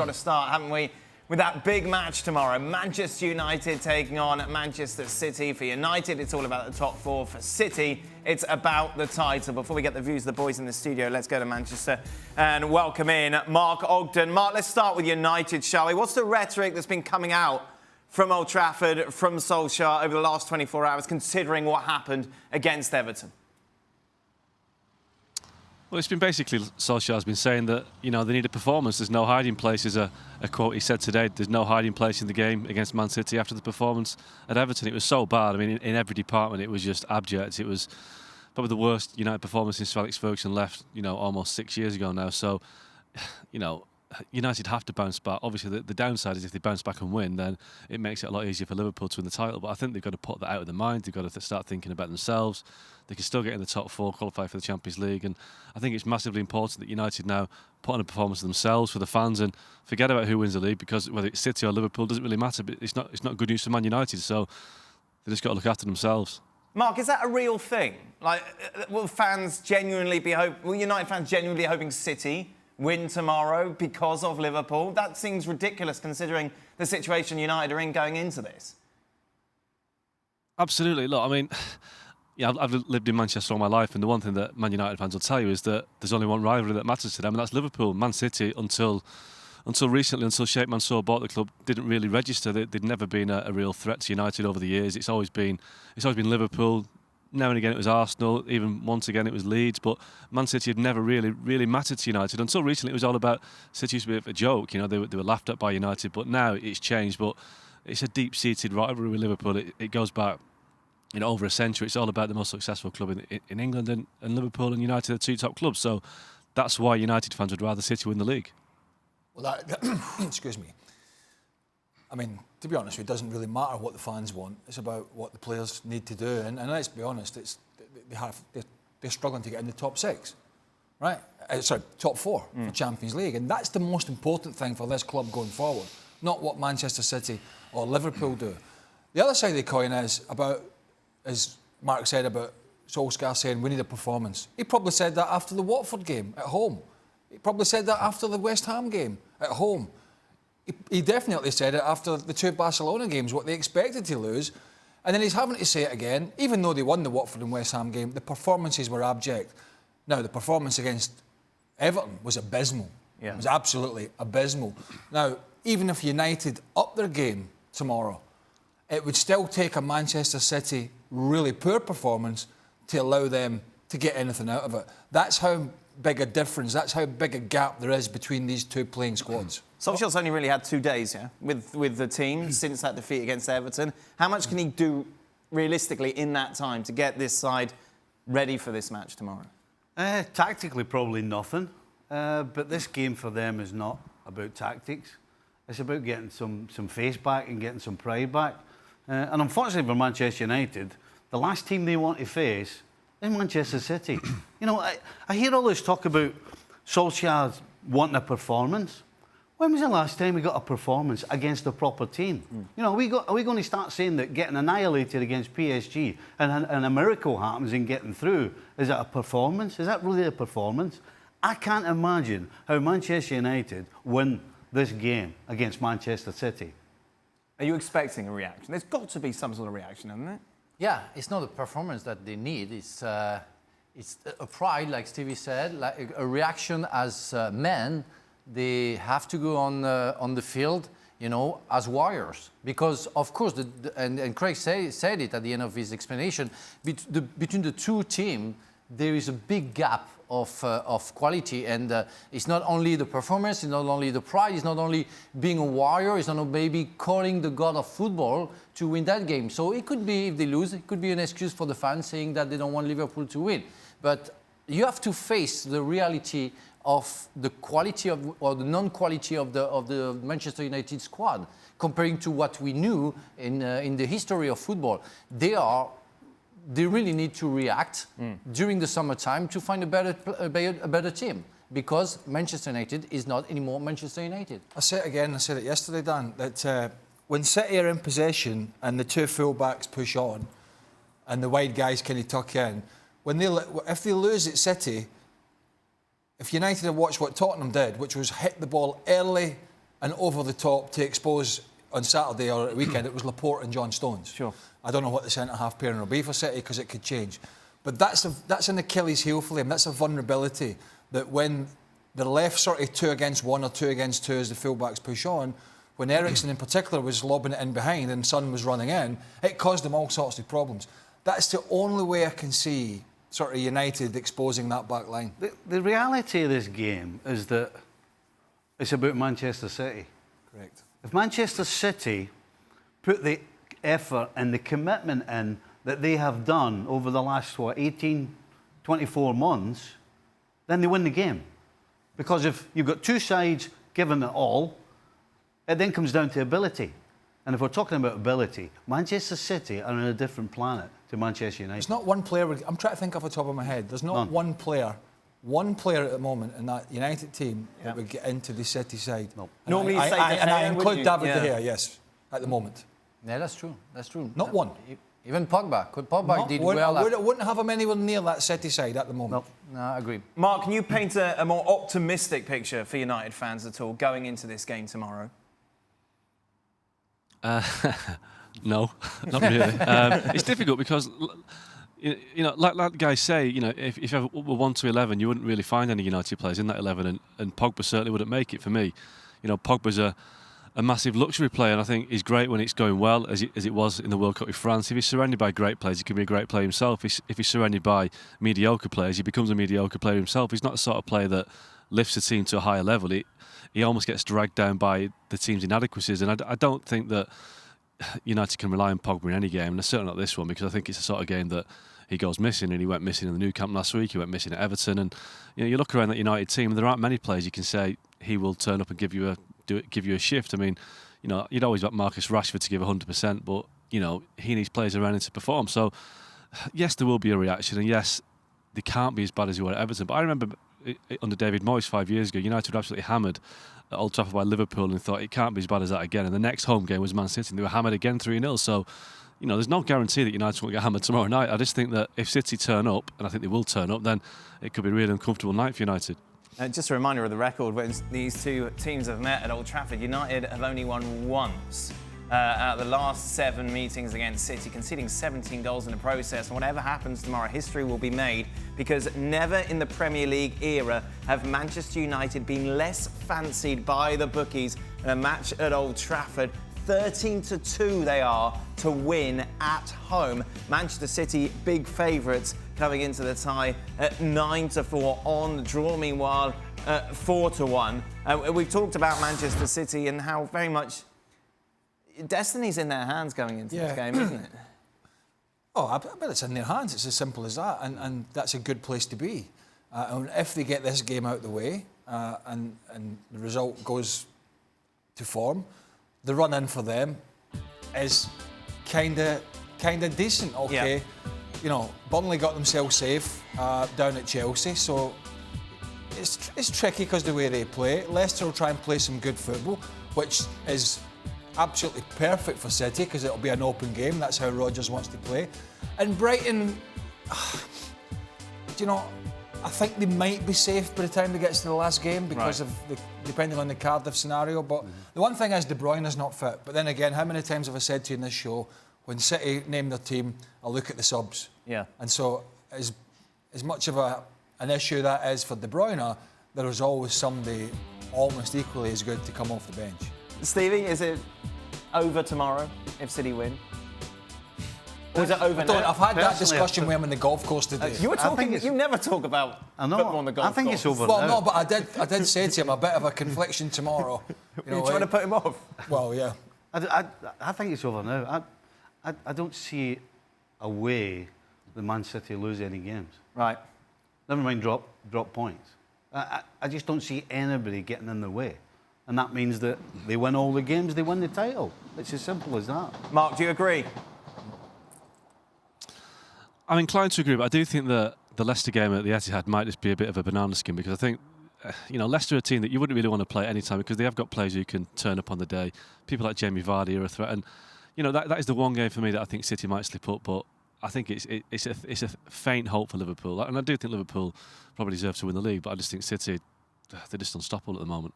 Got to start, haven't we, with that big match tomorrow. Manchester United taking on Manchester City. For United, it's all about the top four. For City, it's about the title. Before we get the views of the boys in the studio, let's go to Manchester and welcome in Mark Ogden. Mark, let's start with United, shall we? What's the rhetoric that's been coming out from Old Trafford, from Solskjaer over the last 24 hours, considering what happened against Everton? Well, it's been basically Solskjaer's been saying that, you know, they need a performance. There's no hiding place, is a quote he said today. There's no hiding place in the game against Man City after the performance at Everton. It was so bad. I mean, in every department, it was just abject. It was probably the worst United performance since Alex Ferguson left, you know, almost 6 years ago now. So, you know, United have to bounce back. Obviously, the downside is if they bounce back and win, then it makes it a lot easier for Liverpool to win the title. But I think they've got to put that out of their mind. They've got to start thinking about themselves. They can still get in the top four, qualify for the Champions League. And I think it's massively important that United now put on a performance themselves for the fans and forget about who wins the league, because whether it's City or Liverpool doesn't really matter. But it's not good news for Man United. So they just got to look after themselves. Mark, is that a real thing? Like, will fans genuinely be will United fans genuinely hoping City win tomorrow because of Liverpool? That seems ridiculous considering the situation United are in going into this. Absolutely. Look, I mean, yeah, I've lived in Manchester all my life, and the one thing that Man United fans will tell you is that there's only one rivalry that matters to them, and that's Liverpool. Man City, until recently, until Sheikh Mansour bought the club, didn't really register. They'd never been a real threat to United over the years. It's always been Liverpool. Now and again it was Arsenal, even once again it was Leeds, but Man City had never really mattered to United. Until recently it was all about City used to be a bit of a joke, you know, they were laughed at by United, but now it's changed. But it's a deep-seated rivalry with Liverpool. It goes back, you know, over a century. It's all about the most successful club in England, and Liverpool and United are two top clubs. So that's why United fans would rather City win the league. Well, excuse me. I mean, to be honest, it doesn't really matter what the fans want. It's about what the players need to do. And let's be honest, they're struggling to get in the top six, right? Sorry, top four for Champions League. And that's the most important thing for this club going forward, not what Manchester City or Liverpool do. The other side of the coin is about, as Mark said, about Solskjaer saying we need a performance. He probably said that after the Watford game at home. He probably said that after the West Ham game at home. He definitely said it after the two Barcelona games, what they expected to lose. And then he's having to say it again, even though they won the Watford and West Ham game, the performances were abject. Now, the performance against Everton was abysmal. Yeah. It was absolutely abysmal. Now, even if United up their game tomorrow, it would still take a Manchester City really poor performance to allow them to get anything out of it. That's how big a difference, that's how big a gap there is between these two playing squads. Solskjaer's only really had 2 days, yeah, with the team since that defeat against Everton. How much can he do realistically in that time to get this side ready for this match tomorrow? Tactically, probably nothing. But this game for them is not about tactics. It's about getting some face back and getting some pride back. And unfortunately for Manchester United, the last team they want to face is Manchester City. You know, I hear all this talk about Solskjaer wanting a performance. When was the last time we got a performance against a proper team? You know, are we going to start saying that getting annihilated against PSG and a miracle happens in getting through, is that a performance? Is that really a performance? I can't imagine how Manchester United win this game against Manchester City. Are you expecting a reaction? There's got to be some sort of reaction, hasn't it? Yeah, it's not a performance that they need. It's a pride, like Stevie said, like a reaction as men. They have to go on the field, you know, as warriors. Because, of course, and Craig said it at the end of his explanation, between the two teams, there is a big gap of quality. And it's not only the performance, it's not only the pride, it's not only being a warrior, it's not maybe calling the god of football to win that game. So it could be, if they lose, it could be an excuse for the fans saying that they don't want Liverpool to win. But you have to face the reality of the quality of, or the non-quality of the Manchester United squad, comparing to what we knew in the history of football. They really need to react during the summertime to find a better team, because Manchester United is not anymore Manchester United. I say it again, I said it yesterday, Dan, that when City are in possession and the two full-backs push on and the wide guys kind of tuck in, if they lose at City, if United had watched what Tottenham did, which was hit the ball early and over the top to expose on Saturday or at the weekend, it was Laporte and John Stones. Sure. I don't know what the centre-half pairing will be for City because it could change. But that's an Achilles heel for them. That's a vulnerability that when the left sort of 2 against 1 or 2 against 2 as the fullbacks push on, when Eriksen in particular was lobbing it in behind and Son was running in, it caused them all sorts of problems. That's the only way I can see sort of United exposing that back line. The reality of this game is that it's about Manchester City. Correct. If Manchester City put the effort and the commitment in that they have done over the last, 18, 24 months, then they win the game. Because if you've got two sides giving it all, it then comes down to ability. And if we're talking about ability, Manchester City are on a different planet to Manchester United. There's not one player, I'm trying to think off the top of my head, there's not None. one player at the moment in that United team that would get into the City side. No. And Normally you say De and I Gea, include wouldn't you? David Yeah. De Gea, yes, at the moment. Yeah, that's true. That's true. Not one. Even Pogba. Pogba did well. I wouldn't have him anywhere near that City side at the moment. No, I agree. Mark, can you paint a more optimistic picture for United fans at all going into this game tomorrow? No, not really. It's difficult because, like guys say, if you have 1 to 11, you wouldn't really find any United players in that 11, and Pogba certainly wouldn't make it for me. Pogba's a massive luxury player, and I think he's great when it's going well, as it was in the World Cup with France. If he's surrounded by great players, he can be a great player himself. If he's surrounded by mediocre players, he becomes a mediocre player himself. He's not the sort of player that lifts a team to a higher level. He almost gets dragged down by the team's inadequacies, and I don't think that United can rely on Pogba in any game, and certainly not this one, because I think it's the sort of game that he goes missing, and he went missing in the Nou Camp last week. He went missing at Everton, and you look around that United team, and there aren't many players you can say he will turn up and give you a shift. I mean, you'd always want Marcus Rashford to give 100%, but he needs players around him to perform. So yes, there will be a reaction, and yes, they can't be as bad as they were at Everton. But I remember under David Moyes 5 years ago, United were absolutely hammered at Old Trafford by Liverpool, and thought it can't be as bad as that again. And the next home game was Man City, and they were hammered again 3-0. So there's no guarantee that United won't get hammered tomorrow night. I just think that if City turn up, and I think they will turn up, then it could be a really uncomfortable night for United. Just a reminder of the record, when these two teams have met at Old Trafford, United have only won once out of the last 7 meetings against City, conceding 17 goals in the process. And whatever happens tomorrow, history will be made, because never in the Premier League era have Manchester United been less fancied by the bookies in a match at Old Trafford. 13-2 they are to win at home. Manchester City, big favourites, coming into the tie at 9-4 on the draw. Meanwhile, 4-1. We've talked about Manchester City and how very much destiny's in their hands going into this game, isn't it? Oh, I bet it's in their hands. It's as simple as that, and that's a good place to be. And if they get this game out of the way and the result goes to form, the run in for them is kind of decent. Okay, Burnley got themselves safe down at Chelsea, so it's tricky because the way they play. Leicester will try and play some good football, which is absolutely perfect for City because it'll be an open game. That's how Rodgers wants to play. And Brighton, I think they might be safe by the time they get to the last game because of depending on the Cardiff scenario. But the one thing is De Bruyne is not fit. But then again, how many times have I said to you in this show, when City name their team, I'll look at the subs. Yeah. And so as much of an issue that is for De Bruyne, there is always somebody almost equally as good to come off the bench. Stevie, is it over tomorrow if City win? Or is it over now? I've had that Personally, discussion with him on the golf course today. You never talk about football on the golf course. I think it's over Well, now. no, but I did say to him a bit of a confliction tomorrow. You're trying to put him off? Well, yeah. I think it's over now. I don't see a way that Man City lose any games. Right. Never mind drop points. I just don't see anybody getting in their way. And that means that they win all the games, they win the title. It's as simple as that. Mark, do you agree? I'm inclined to agree, but I do think that the Leicester game at the Etihad might just be a bit of a banana skin, because I think, Leicester are a team that you wouldn't really want to play any time, because they have got players who can turn up on the day. People like Jamie Vardy are a threat, and that is the one game for me that I think City might slip up. But I think it's a faint hope for Liverpool, and I do think Liverpool probably deserve to win the league. But I just think City, they're just unstoppable at the moment.